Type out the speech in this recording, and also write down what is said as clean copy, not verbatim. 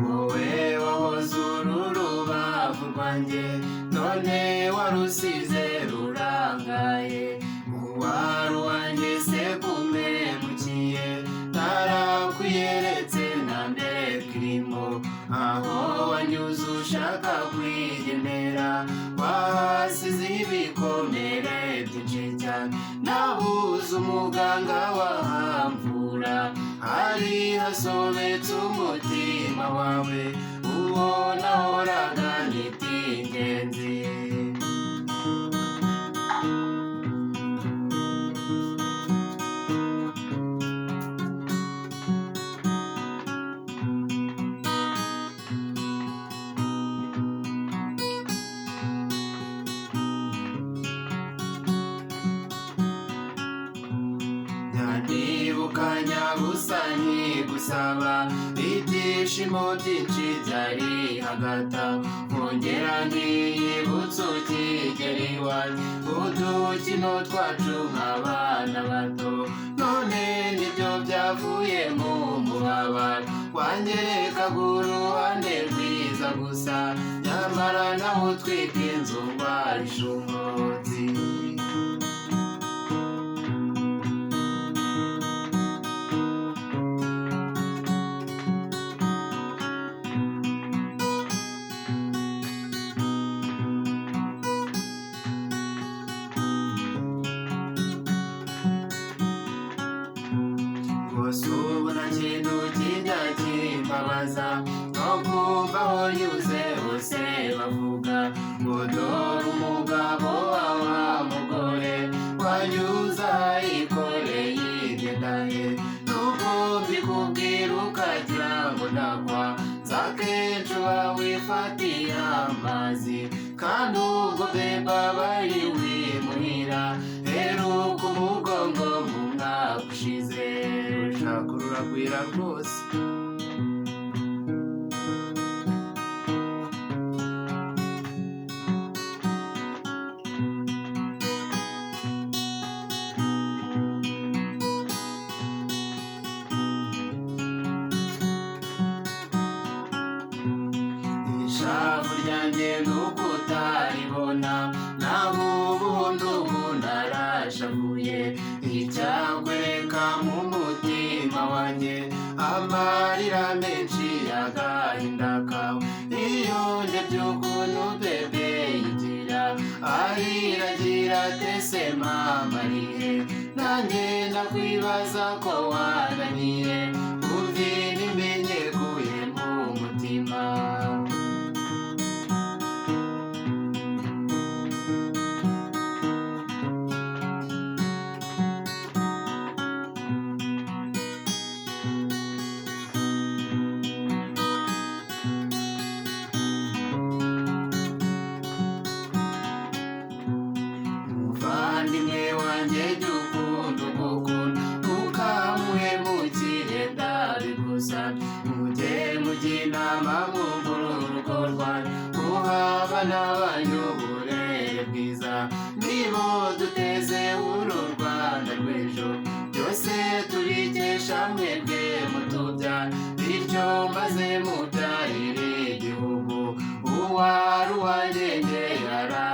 wowe wahoze uru rubavu rwanjye none warusize rurangaye, uwari uwanjye se kumemukiye ntarakuyeretse nta mbere kirimo, aho wanyuze ushaka kwigenera wahasize ibikomere byinshi cyane, nabuze umuganga wahamvura hari hasobetse umutima wawe, uwo nahoraga nita ingenzi. Ndibuka nyabusa nkigusaba ibyishimo byinshi byari hagati aho, nkongera nkiyibutsa ukigera iwanjye udukino twacu nk'abana bato, none nibyo byavuye mu mubabaro wanyerekaga uruhande rwiza gusa, nyamara nawe utwika inzu ngwarisha umwotsi. Rwose ubu nta kintu kijya kimbabaza no kumva aho nyuze hose bavuga ngo dore umugabo wa mugore wanyuze ayikoreye imyenda ye, nuko mbikubwira ukagira ngo ndagwa, nza kenshi uba wifatiye amazi kandi ubwo beba bari wimuhira, heruka umugongo mu mwaka ushize ushaka ururagwira rwose. Ishavu ryanjye nuko utaribona, naho ubundi ubu narashavuye, icyakwereka mu mutima wanjye amarira menshi y'agahinda kawe, iyo ndebye ukuntu bebe yigira ahiragira tese mama arihe, nanjye ndakwibaza ko wananiye umvi nimenyekuye mu mutima. Muvandimwe wanjye jya ukunda ugukunda ntukamuhemukire ndabigusabye, mujye inama mwungura urugo rwanyu, muhabana banyu uburere bwiza, nibo duteze uru Rwanda rw'ejo, byose tubikesha mwebwe mutubyara, bityo maze mubyarire igihugu, uwari uwanjye yara